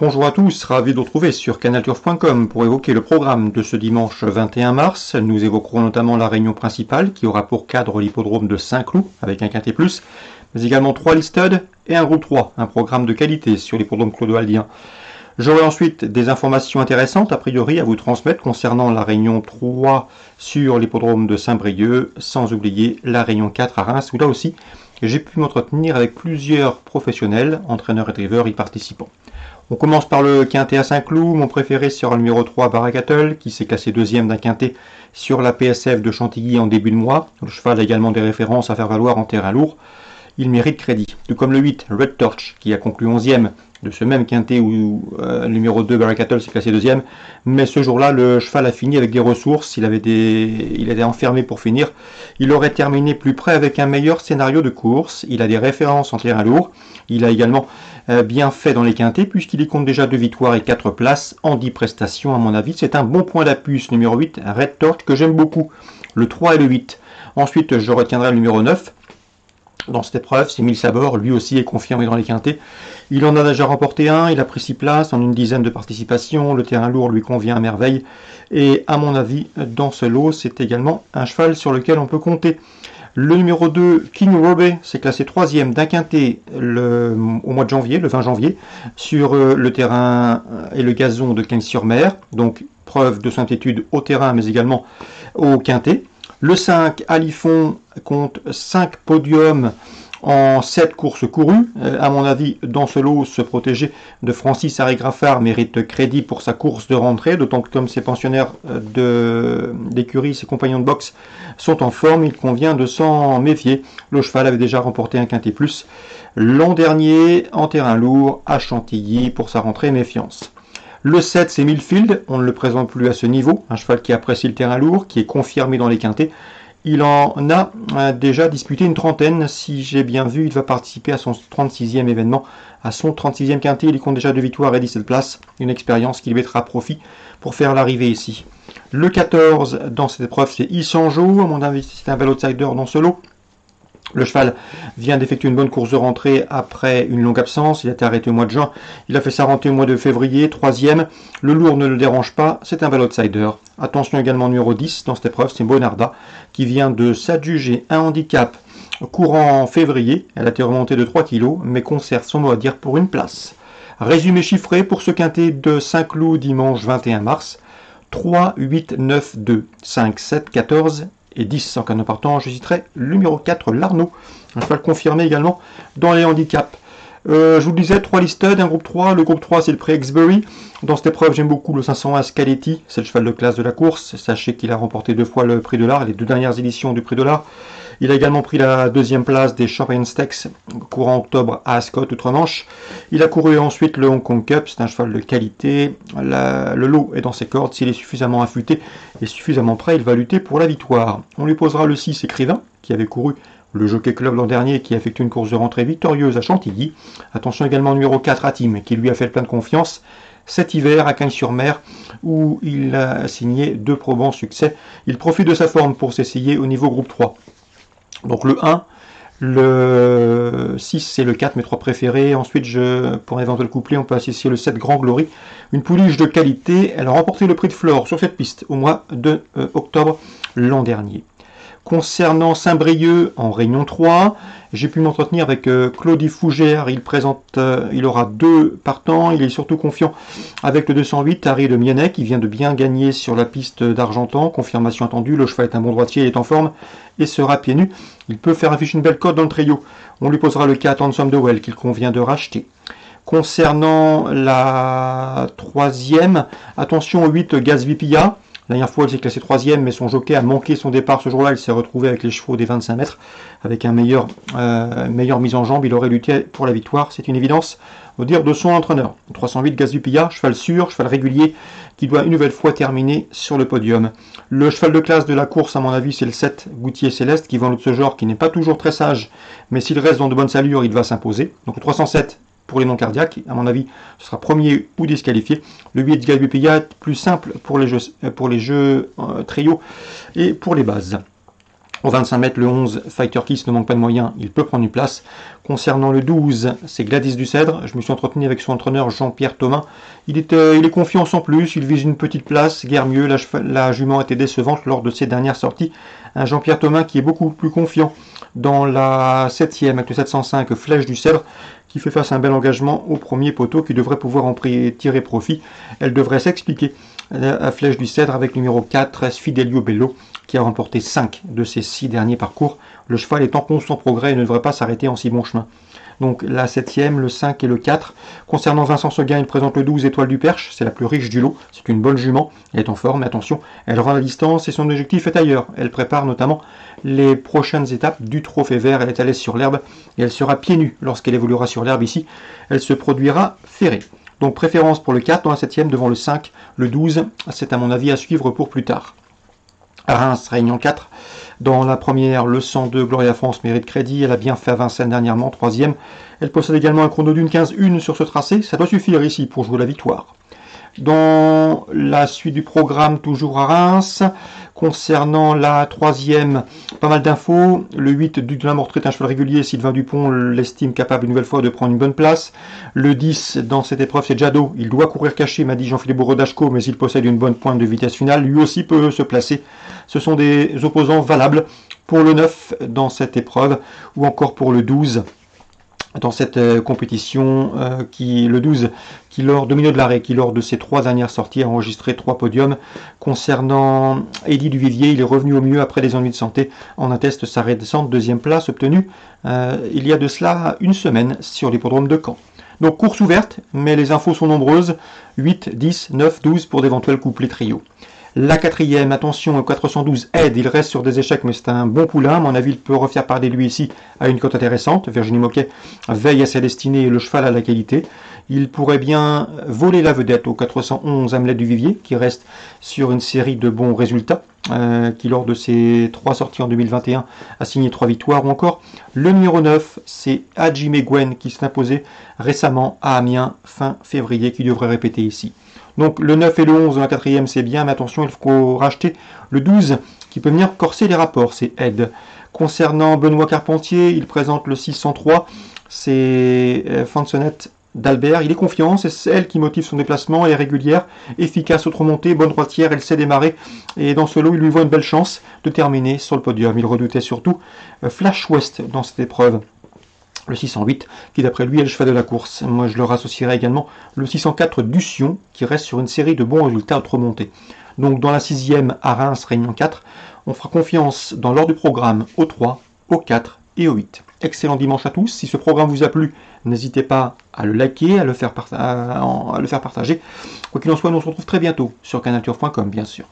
Bonjour à tous, ravi de vous retrouver sur canalturf.com pour évoquer le programme de ce dimanche 21 mars. Nous évoquerons notamment la réunion principale qui aura pour cadre l'hippodrome de Saint-Cloud avec un quintet plus, mais également 3 listed et un groupe 3, un programme de qualité sur l'hippodrome clodoaldien. J'aurai ensuite des informations intéressantes a priori à vous transmettre concernant la réunion 3 sur l'hippodrome de Saint-Brieuc, sans oublier la réunion 4 à Reims où là aussi j'ai pu m'entretenir avec plusieurs professionnels, entraîneurs et drivers y participant. On commence par le quintet à Saint-Cloud. Mon préféré sera le numéro 3, Baracattle, qui s'est classé deuxième d'un quintet sur la PSF de Chantilly en début de mois. Le cheval a également des références à faire valoir en terrain lourd. Il mérite crédit. Tout comme le 8, Red Torch, qui a conclu 11e de ce même quintet où le numéro 2, Baracattle, s'est classé deuxième. Mais ce jour-là, le cheval a fini avec des ressources. Il était enfermé pour finir. Il aurait terminé plus près avec un meilleur scénario de course. Il a des références en terrain lourd. Il a également bien fait dans les quintets puisqu'il y compte déjà 2 victoires et 4 places en 10 prestations à mon avis. C'est un bon point d'appui ce numéro 8, Red Torch, que j'aime beaucoup. Le 3 et le 8. Ensuite, je retiendrai le numéro 9. Dans cette épreuve, c'est Mille Sabor, lui aussi est confirmé dans les quintets. Il en a déjà remporté un, il a pris 6 places en une dizaine de participations. Le terrain lourd lui convient à merveille. Et à mon avis, dans ce lot, c'est également un cheval sur lequel on peut compter. Le numéro 2, King Robey, s'est classé 3e d'un quintet au mois de janvier, le 20 janvier, sur le terrain et le gazon de Cagnes-sur-Mer. Donc, preuve de son aptitude au terrain, mais également au quintet. Le 5, Alifon, compte 5 podiums en 7 courses courues. À mon avis, dans ce lot, se protéger de Francis Harry Graffard mérite crédit pour sa course de rentrée, d'autant que comme ses pensionnaires d'écurie, ses compagnons de boxe sont en forme, il convient de s'en méfier. Le cheval avait déjà remporté un quintet plus l'an dernier en terrain lourd à Chantilly pour sa rentrée méfiance. Le 7, c'est Millfield, on ne le présente plus à ce niveau, un cheval qui apprécie le terrain lourd, qui est confirmé dans les quintets. Il en a déjà disputé une trentaine, si j'ai bien vu, il va participer à son 36e événement, à son 36e quintet, il y compte déjà 2 victoires et 17 places, une expérience qui lui mettra à profit pour faire l'arrivée ici. Le 14, dans cette épreuve, c'est Isanjo, à mon avis c'est un bel outsider dans ce lot. Le cheval vient d'effectuer une bonne course de rentrée après une longue absence. Il a été arrêté au mois de juin. Il a fait sa rentrée au mois de février, 3e. Le lourd ne le dérange pas. C'est un bel outsider. Attention également numéro 10 dans cette épreuve, c'est Bonarda qui vient de s'adjuger un handicap courant en février. Elle a été remontée de 3 kg, mais conserve son mot à dire pour une place. Résumé chiffré pour ce quintet de Saint-Cloud dimanche 21 mars. 3, 8, 9, 2, 5, 7, 14 et 10 en cas de partant. Je citerai le numéro 4, l'Arnaud, un cheval confirmé également dans les handicaps. Je vous le disais, 3 listed, un groupe 3. Le groupe 3, c'est le prix Exbury. Dans cette épreuve, j'aime beaucoup le 501 Scaletti. C'est le cheval de classe de la course. Sachez qu'il a remporté 2 fois le prix de l'Art, les 2 dernières éditions du prix de l'Art. Il a également pris la 2e place des Champion Stakes courant octobre à Ascot, outre-Manche. Il a couru ensuite le Hong Kong Cup, c'est un cheval de qualité. Le lot est dans ses cordes, s'il est suffisamment affûté et suffisamment prêt, il va lutter pour la victoire. On lui posera le 6 Écrivain, qui avait couru le Jockey Club l'an dernier et qui a effectué une course de rentrée victorieuse à Chantilly. Attention également au numéro 4 Atim, qui lui a fait plein de confiance cet hiver à Cagnes-sur-Mer où il a signé 2 probants succès. Il profite de sa forme pour s'essayer au niveau groupe 3. Donc le 1, le 6 c'est le 4, mes 3 préférés. Ensuite, pour un éventuel couplet, on peut associer le 7 Grand Glory. Une pouliche de qualité, elle a remporté le prix de Flore sur cette piste au mois de octobre l'an dernier. Concernant Saint-Brieuc en Réunion 3, j'ai pu m'entretenir avec Claudie Fougère. Il aura 2 partants. Il est surtout confiant avec le 208, Harry de Mianet, qui vient de bien gagner sur la piste d'Argentan. Confirmation attendue. Le cheval est un bon droitier, il est en forme et sera pieds nus. Il peut faire afficher une belle cote dans le trio. On lui posera le 4 Handsome de Well qu'il convient de racheter. Concernant la 3e, attention au 8 Gaz Vipia. La dernière fois, elle s'est classée 3e, mais son jockey a manqué son départ ce jour-là. Il s'est retrouvé avec les chevaux des 25 mètres, avec une meilleure mise en jambe. Il aurait lutté pour la victoire, c'est une évidence, au dire de son entraîneur. 308 Gaz du Pilla, cheval sûr, cheval régulier, qui doit une nouvelle fois terminer sur le podium. Le cheval de classe de la course, à mon avis, c'est le 7 Goutier Céleste, qui vend l'autre ce genre, qui n'est pas toujours très sage, mais s'il reste dans de bonnes allures, il va s'imposer. Donc le 307, pour les non cardiaques, à mon avis, ce sera premier ou disqualifié. Le 8 Galbupia, plus simple pour les jeux trio et pour les bases. Au 25 mètres, le 11, Fighter Kiss ne manque pas de moyens, il peut prendre une place. Concernant le 12, c'est Gladys du Cèdre. Je me suis entretenu avec son entraîneur Jean-Pierre Thomas. Il est confiant sans plus, il vise une petite place, guère mieux. La jument était décevante lors de ses dernières sorties. Un Jean-Pierre Thomas qui est beaucoup plus confiant dans la 7e avec le 705 Flèche du Cèdre, qui fait face à un bel engagement au premier poteau, qui devrait pouvoir en tirer profit. Elle devrait s'expliquer à Flèche du Cèdre avec numéro 4, Fidelio Bello, qui a remporté 5 de ses 6 derniers parcours. Le cheval est en constant progrès et ne devrait pas s'arrêter en si bon chemin. Donc la 7e, le 5 et le 4. Concernant Vincent Seguin, il présente le 12 Étoile du Perche, c'est la plus riche du lot, c'est une bonne jument, elle est en forme, mais attention, elle rend la distance et son objectif est ailleurs. Elle prépare notamment les prochaines étapes du Trophée Vert, elle est à l'aise sur l'herbe et elle sera pieds nus lorsqu'elle évoluera sur l'herbe ici. Elle se produira ferrée. Donc préférence pour le 4 dans la 7e devant le 5, le 12, c'est à mon avis à suivre pour plus tard. À Reims, Réunion 4. Dans la première, le 102 Gloria France mérite crédit. Elle a bien fait à Vincennes dernièrement, 3e. Elle possède également un chrono d'une 15-1 sur ce tracé. Ça doit suffire ici pour jouer la victoire. Dans la suite du programme, toujours à Reims, concernant la 3e, pas mal d'infos. Le 8, Duc de la Mortrée est un cheval régulier. Sylvain Dupont l'estime capable une nouvelle fois de prendre une bonne place. Le 10, dans cette épreuve, c'est Jadot. Il doit courir caché, m'a dit Jean-Philippe Borodachko, mais il possède une bonne pointe de vitesse finale. Lui aussi peut se placer. Ce sont des opposants valables pour le 9 dans cette épreuve, ou encore pour le 12 dans cette compétition, le 12, qui lors Domino de l'Arrêt, qui lors de ses 3 dernières sorties a enregistré 3 podiums. Concernant Eddy Duvivier, il est revenu au mieux après des ennuis de santé. En atteste sa récente 2e place obtenue il y a de cela une semaine sur l'hippodrome de Caen. Donc course ouverte, mais les infos sont nombreuses, 8, 10, 9, 12 pour d'éventuels couplets trio. La 4e, attention, 412 aide, il reste sur des échecs, mais c'est un bon poulain. À mon avis, il peut refaire parler lui ici à une cote intéressante. Virginie Moquet veille à sa destinée et le cheval à la qualité. Il pourrait bien voler la vedette au 411 Hamlet du Vivier, qui reste sur une série de bons résultats, qui lors de ses 3 sorties en 2021 a signé 3 victoires. Ou encore le numéro 9, c'est Hajime Gwen qui s'est imposé récemment à Amiens fin février, qui devrait répéter ici. Donc le 9 et le 11 dans la 4e, c'est bien, mais attention, il faut racheter le 12 qui peut venir corser les rapports, c'est Ed. Concernant Benoît Carpentier, il présente le 603, c'est Fansonnette d'Albert. Il est confiant, c'est elle qui motive son déplacement, elle est régulière, efficace autre montée, bonne droitière, elle sait démarrer. Et dans ce lot, il lui voit une belle chance de terminer sur le podium. Il redoutait surtout Flash West dans cette épreuve. Le 608, qui d'après lui est le cheval de la course. Moi je leur associerai également le 604 Ducion, qui reste sur une série de bons résultats autre montée. Donc dans la 6e à Reims, Réunion 4, on fera confiance dans l'ordre du programme au 3, au 4 et au 8. Excellent dimanche à tous. Si ce programme vous a plu, n'hésitez pas à le liker, à le faire partager. Quoi qu'il en soit, nous on se retrouve très bientôt sur canalturf.com bien sûr.